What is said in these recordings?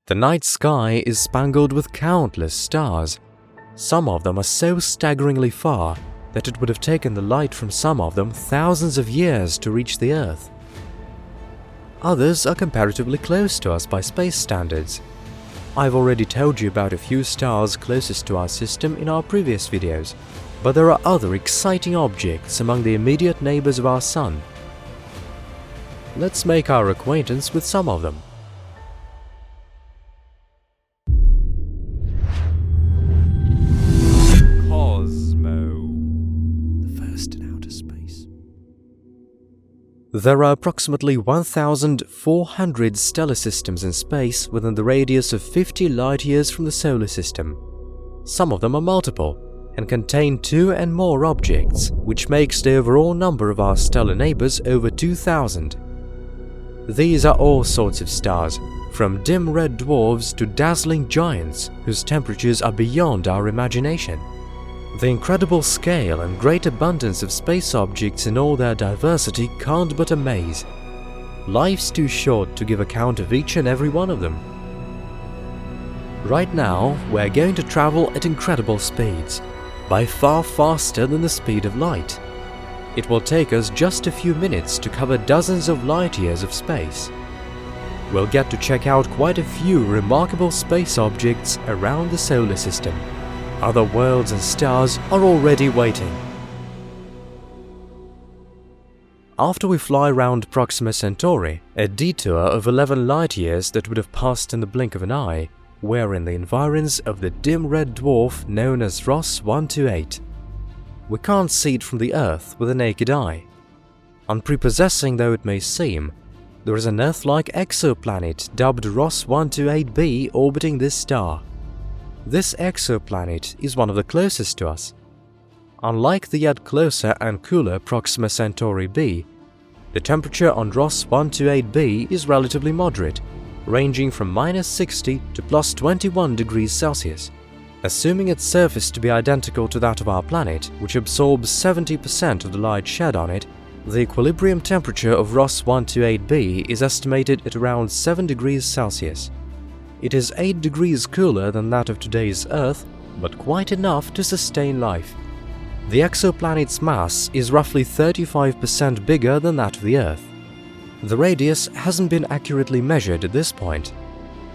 The night sky is spangled with countless stars. Some of them are so staggeringly far that it would have taken the light from some of them thousands of years to reach the Earth. Others are comparatively close to us by space standards. I've already told you about a few stars closest to our system in our previous videos, but there are other exciting objects among the immediate neighbours of our Sun. Let's make our acquaintance with some of them. Kosmo, the first in outer space. There are approximately 1,400 stellar systems in space within the radius of 50 light-years from the solar system. Some of them are multiple and contain 2 and more objects, which makes the overall number of our stellar neighbours over 2,000. These are all sorts of stars, from dim red dwarves to dazzling giants whose temperatures are beyond our imagination. The incredible scale and great abundance of space objects in all their diversity can't but amaze. Life's too short to give account of each and every one of them. Right now, we're going to travel at incredible speeds, by far faster than the speed of light. It will take us just a few minutes to cover dozens of light-years of space. We'll get to check out quite a few remarkable space objects around the solar system. Other worlds and stars are already waiting. After we fly around Proxima Centauri, a detour of 11 light-years that would have passed in the blink of an eye, we're in the environs of the dim red dwarf known as Ross 128. We can't see it from the Earth with the naked eye. Unprepossessing though it may seem, there is an Earth-like exoplanet dubbed Ross 128b orbiting this star. This exoplanet is one of the closest to us. Unlike the yet closer and cooler Proxima Centauri b, the temperature on Ross 128b is relatively moderate, ranging from -60 to +21 degrees Celsius. Assuming its surface to be identical to that of our planet, which absorbs 70% of the light shed on it, the equilibrium temperature of Ross 128b is estimated at around 7 degrees Celsius. It is 8 degrees cooler than that of today's Earth, but quite enough to sustain life. The exoplanet's mass is roughly 35% bigger than that of the Earth. The radius hasn't been accurately measured at this point,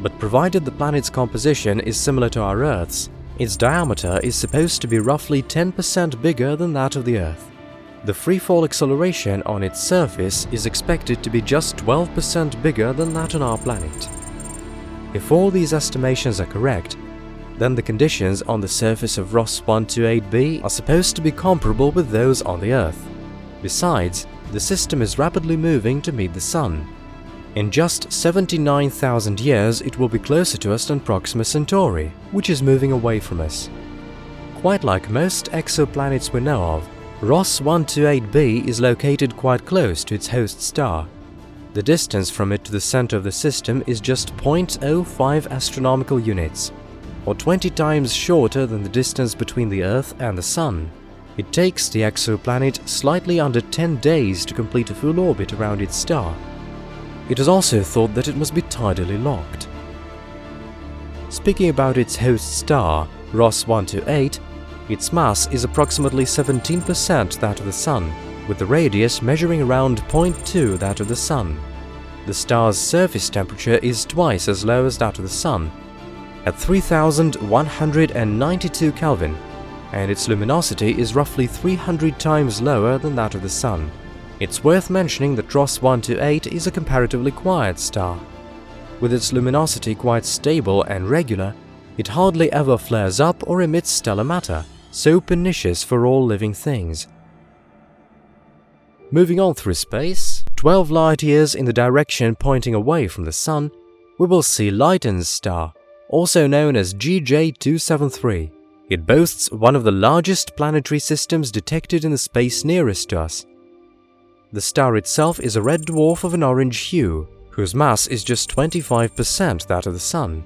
but provided the planet's composition is similar to our Earth's, its diameter is supposed to be roughly 10% bigger than that of the Earth. The freefall acceleration on its surface is expected to be just 12% bigger than that on our planet. If all these estimations are correct, then the conditions on the surface of Ross 128b are supposed to be comparable with those on the Earth. Besides, the system is rapidly moving to meet the Sun. In just 79,000 years, it will be closer to us than Proxima Centauri, which is moving away from us. Quite like most exoplanets we know of, Ross 128b is located quite close to its host star. The distance from it to the center of the system is just 0.05 astronomical units, or 20 times shorter than the distance between the Earth and the Sun. It takes the exoplanet slightly under 10 days to complete a full orbit around its star. It is also thought that it must be tidally locked. Speaking about its host star, Ross 128, its mass is approximately 17% that of the Sun, with the radius measuring around 0.2 that of the Sun. The star's surface temperature is twice as low as that of the Sun, at 3,192 Kelvin, and its luminosity is roughly 300 times lower than that of the Sun. It's worth mentioning that Ross 128 is a comparatively quiet star. With its luminosity quite stable and regular, it hardly ever flares up or emits stellar matter, so pernicious for all living things. Moving on through space, 12 light-years in the direction pointing away from the Sun, we will see Luyten's star, also known as GJ273. It boasts one of the largest planetary systems detected in the space nearest to us. The star itself is a red dwarf of an orange hue, whose mass is just 25% that of the Sun.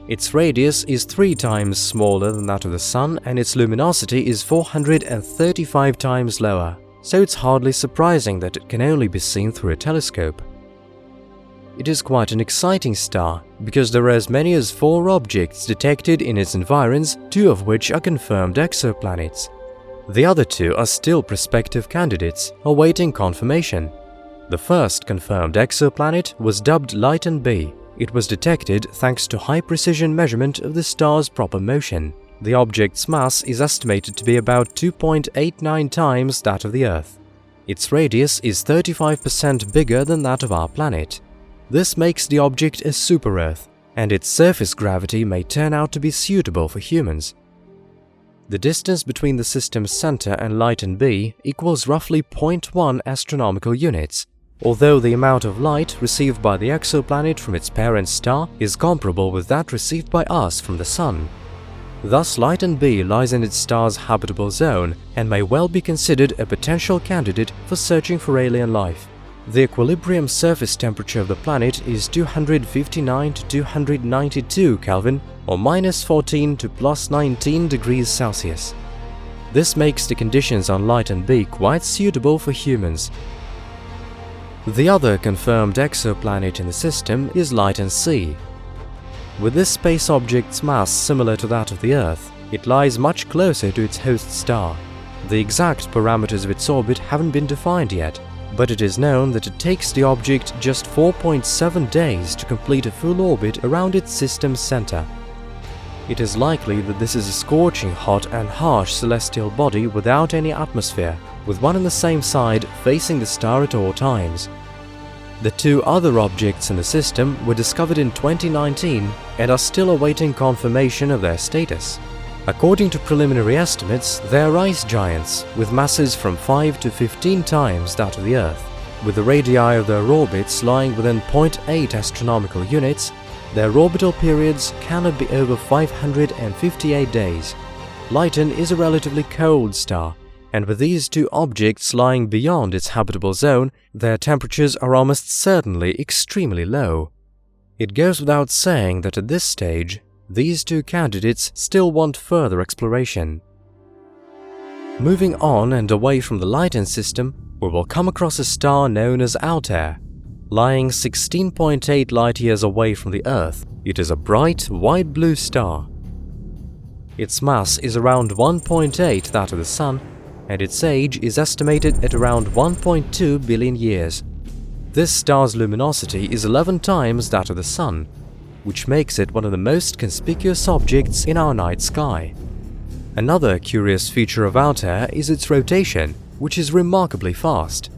Its radius is 3 times smaller than that of the Sun, and its luminosity is 435 times lower, so it's hardly surprising that it can only be seen through a telescope. it is quite an exciting star because there are as many as 4 objects detected in its environs, 2 of which are confirmed exoplanets. The other 2 are still prospective candidates, awaiting confirmation. The first confirmed exoplanet was dubbed Luyten b. It was detected thanks to high-precision measurement of the star's proper motion. The object's mass is estimated to be about 2.89 times that of the Earth. Its radius is 35% bigger than that of our planet. This makes the object a super-Earth, and its surface gravity may turn out to be suitable for humans. The distance between the system's center and Luyten b equals roughly 0.1 astronomical units, although the amount of light received by the exoplanet from its parent star is comparable with that received by us from the Sun. Thus, Luyten b lies in its star's habitable zone and may well be considered a potential candidate for searching for alien life. The equilibrium surface temperature of the planet is 259 to 292 Kelvin, or -14 to +19 degrees Celsius. This makes the conditions on Luyten b quite suitable for humans. The other confirmed exoplanet in the system is Luyten c. With this space object's mass similar to that of the Earth, it lies much closer to its host star. The exact parameters of its orbit haven't been defined yet, but it is known that it takes the object just 4.7 days to complete a full orbit around its system's center. It is likely that this is a scorching hot and harsh celestial body without any atmosphere, with one on the same side facing the star at all times. The 2 other objects in the system were discovered in 2019 and are still awaiting confirmation of their status. According to preliminary estimates, they are ice giants with masses from 5 to 15 times that of the Earth. With the radii of their orbits lying within 0.8 astronomical units, their orbital periods cannot be over 558 days. Luyten is a relatively cold star, and with these 2 objects lying beyond its habitable zone, their temperatures are almost certainly extremely low. It goes without saying that at this stage, these 2 candidates still want further exploration. Moving on and away from the Luyten system, we will come across a star known as Altair. Lying 16.8 light-years away from the Earth, it is a bright, white-blue star. Its mass is around 1.8 that of the Sun, and its age is estimated at around 1.2 billion years. This star's luminosity is 11 times that of the Sun, which makes it one of the most conspicuous objects in our night sky. Another curious feature of Altair is its rotation, which is remarkably fast.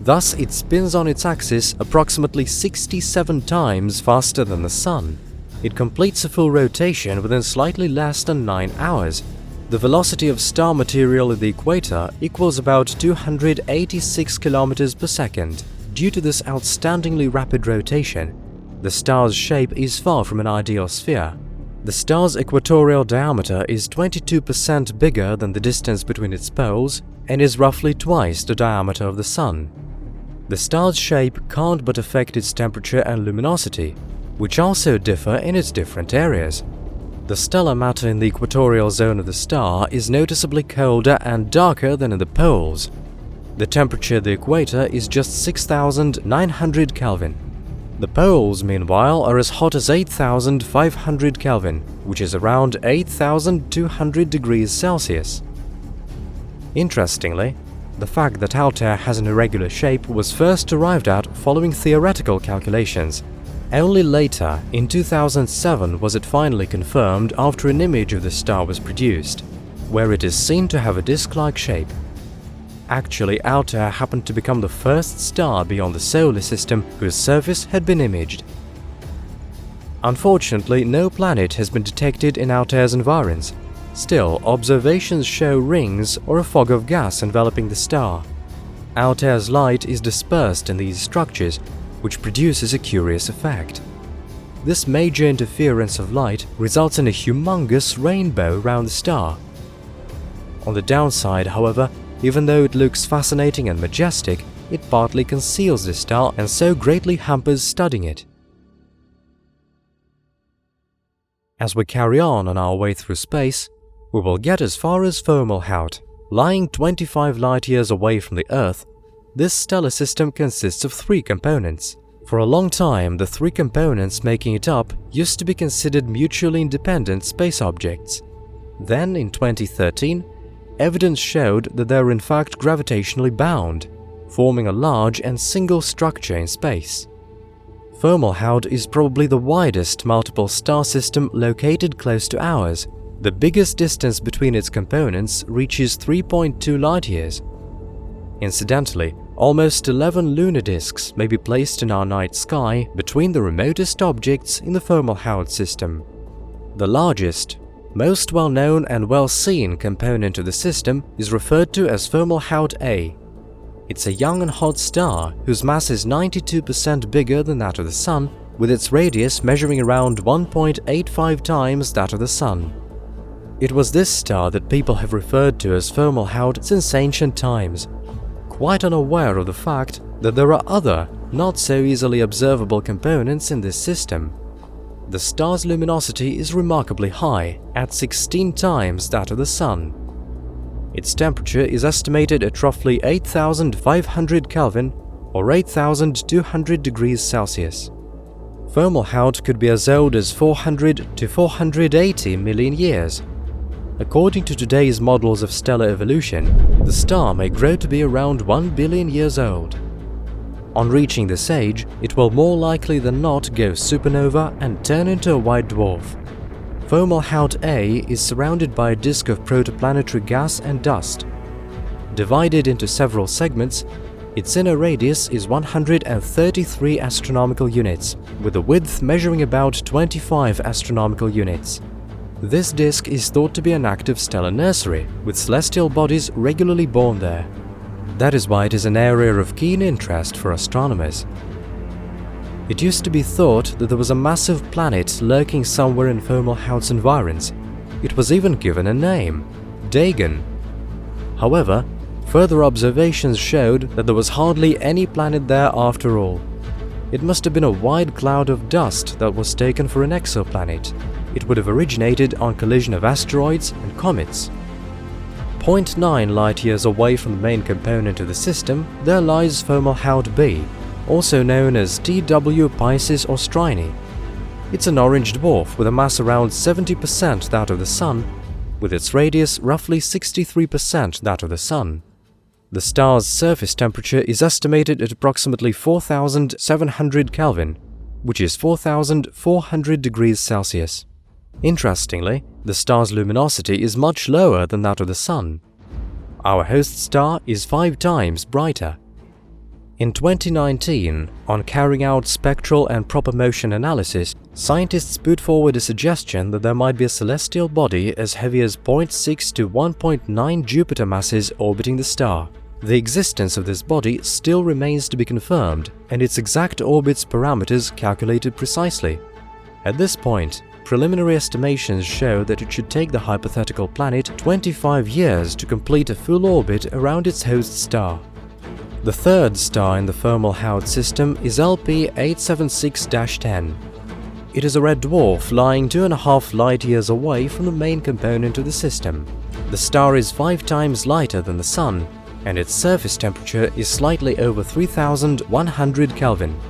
Thus, it spins on its axis approximately 67 times faster than the Sun. It completes a full rotation within slightly less than 9 hours. The velocity of star material at the equator equals about 286 km per second. Due to this outstandingly rapid rotation, the star's shape is far from an ideal sphere. The star's equatorial diameter is 22% bigger than the distance between its poles and is roughly twice the diameter of the Sun. The star's shape can't but affect its temperature and luminosity, which also differ in its different areas. The stellar matter in the equatorial zone of the star is noticeably colder and darker than in the poles. The temperature at the equator is just 6,900 Kelvin. The poles, meanwhile, are as hot as 8,500 Kelvin, which is around 8,200 degrees Celsius. Interestingly, the fact that Altair has an irregular shape was first arrived at following theoretical calculations. Only later, in 2007, was it finally confirmed after an image of the star was produced, where it is seen to have a disc-like shape. Actually, Altair happened to become the first star beyond the solar system whose surface had been imaged. Unfortunately, no planet has been detected in Altair's environs. Still, observations show rings or a fog of gas enveloping the star. Altair's light is dispersed in these structures, which produces a curious effect. This major interference of light results in a humongous rainbow around the star. On the downside, however, even though it looks fascinating and majestic, it partly conceals the star and so greatly hampers studying it. As we carry on our way through space, we will get as far as Fomalhaut. Lying 25 light-years away from the Earth, this stellar system consists of 3 components. For a long time, the three components making it up used to be considered mutually independent space objects. Then, in 2013, evidence showed that they were in fact gravitationally bound, forming a large and single structure in space. Fomalhaut is probably the widest multiple star system located close to ours. The biggest distance between its components reaches 3.2 light-years. Incidentally, almost 11 lunar disks may be placed in our night sky between the remotest objects in the Fomalhaut system. The largest, most well-known and well-seen component of the system is referred to as Fomalhaut A. It's a young and hot star whose mass is 92% bigger than that of the Sun, with its radius measuring around 1.85 times that of the Sun. It was this star that people have referred to as Fomalhaut since ancient times, quite unaware of the fact that there are other, not so easily observable components in this system. The star's luminosity is remarkably high, at 16 times that of the Sun. Its temperature is estimated at roughly 8,500 Kelvin or 8,200 degrees Celsius. Fomalhaut could be as old as 400 to 480 million years. According to today's models of stellar evolution, the star may grow to be around 1 billion years old. On reaching this age, it will more likely than not go supernova and turn into a white dwarf. Fomalhaut A is surrounded by a disk of protoplanetary gas and dust. Divided into several segments, its inner radius is 133 astronomical units, with a width measuring about 25 astronomical units. This disk is thought to be an active stellar nursery, with celestial bodies regularly born there. That is why it is an area of keen interest for astronomers. It used to be thought that there was a massive planet lurking somewhere in Fomalhaut's environs. It was even given a name, Dagon. However, further observations showed that there was hardly any planet there after all. It must have been a wide cloud of dust that was taken for an exoplanet. It would have originated on collision of asteroids and comets. 0.9 light-years away from the main component of the system, there lies Fomalhaut B, also known as TW Piscis Australis. It's an orange dwarf with a mass around 70% that of the Sun, with its radius roughly 63% that of the Sun. The star's surface temperature is estimated at approximately 4,700 Kelvin, which is 4,400 degrees Celsius. Interestingly, the star's luminosity is much lower than that of the Sun. Our host star is 5 times brighter. In 2019, on carrying out spectral and proper motion analysis, scientists put forward a suggestion that there might be a celestial body as heavy as 0.6 to 1.9 Jupiter masses orbiting the star. The existence of this body still remains to be confirmed, and its exact orbit's parameters calculated precisely. At this point, preliminary estimations show that it should take the hypothetical planet 25 years to complete a full orbit around its host star. The third star in the Fomalhaut system is LP 876-10. It is a red dwarf lying 2.5 light-years away from the main component of the system. The star is 5 times lighter than the Sun, and its surface temperature is slightly over 3,100 Kelvin.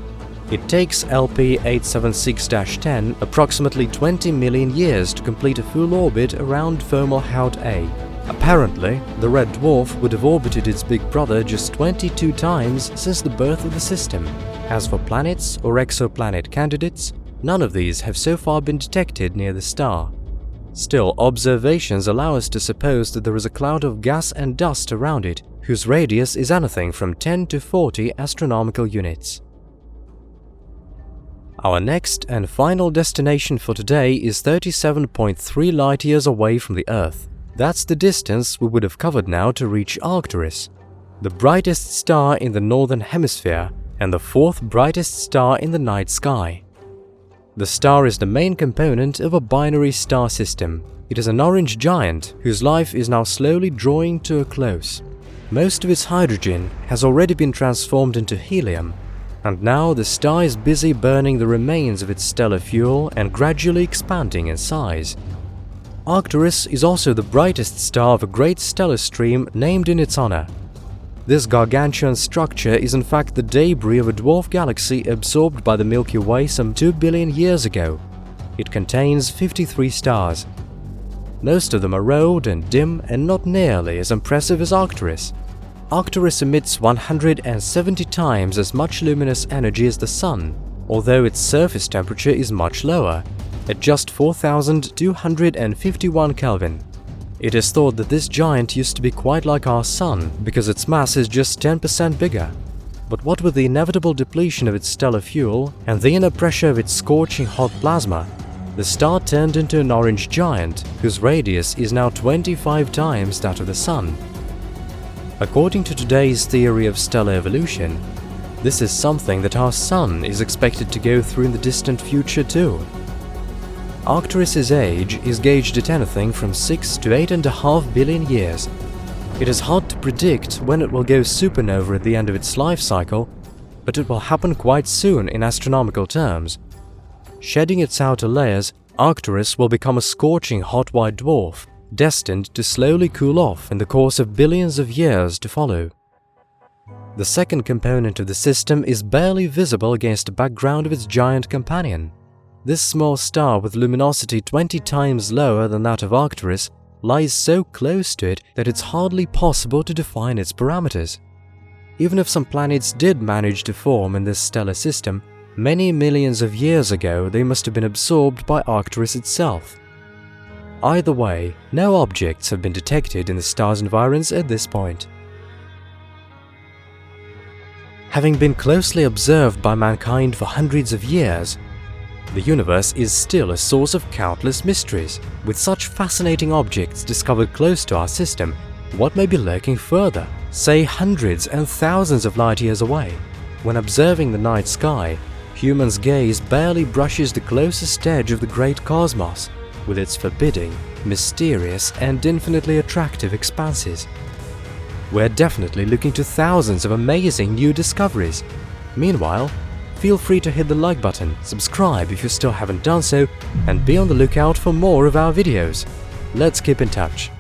It takes LP 876-10 approximately 20 million years to complete a full orbit around Fomalhaut A. Apparently, the red dwarf would have orbited its big brother just 22 times since the birth of the system. As for planets or exoplanet candidates, none of these have so far been detected near the star. Still, observations allow us to suppose that there is a cloud of gas and dust around it, whose radius is anything from 10 to 40 astronomical units. Our next and final destination for today is 37.3 light-years away from the Earth. That's the distance we would have covered now to reach Arcturus, the brightest star in the northern hemisphere and the fourth brightest star in the night sky. The star is the main component of a binary star system. It is an orange giant whose life is now slowly drawing to a close. Most of its hydrogen has already been transformed into helium, and now the star is busy burning the remains of its stellar fuel and gradually expanding in size. Arcturus is also the brightest star of a great stellar stream named in its honor. This gargantuan structure is in fact the debris of a dwarf galaxy absorbed by the Milky Way some 2 billion years ago. It contains 53 stars. Most of them are old and dim and not nearly as impressive as Arcturus. Arcturus emits 170 times as much luminous energy as the Sun, although its surface temperature is much lower, at just 4,251 Kelvin. It is thought that this giant used to be quite like our Sun because its mass is just 10% bigger. But what with the inevitable depletion of its stellar fuel and the inner pressure of its scorching hot plasma, the star turned into an orange giant whose radius is now 25 times that of the Sun. According to today's theory of stellar evolution, this is something that our Sun is expected to go through in the distant future too. Arcturus's age is gauged at anything from 6 to 8.5 billion years. It is hard to predict when it will go supernova at the end of its life cycle, but it will happen quite soon in astronomical terms. Shedding its outer layers, Arcturus will become a scorching hot white dwarf, destined to slowly cool off in the course of billions of years to follow. The second component of the system is barely visible against the background of its giant companion. This small star with luminosity 20 times lower than that of Arcturus lies so close to it that it's hardly possible to define its parameters. Even if some planets did manage to form in this stellar system, many millions of years ago they must have been absorbed by Arcturus itself. Either way, no objects have been detected in the star's environs at this point. Having been closely observed by mankind for hundreds of years, the universe is still a source of countless mysteries. With such fascinating objects discovered close to our system, what may be lurking further, say hundreds and thousands of light years away? When observing the night sky, humans' gaze barely brushes the closest edge of the great cosmos, with its forbidding, mysterious and infinitely attractive expanses. We're definitely looking to thousands of amazing new discoveries. Meanwhile, feel free to hit the like button, subscribe if you still haven't done so, and be on the lookout for more of our videos. Let's keep in touch.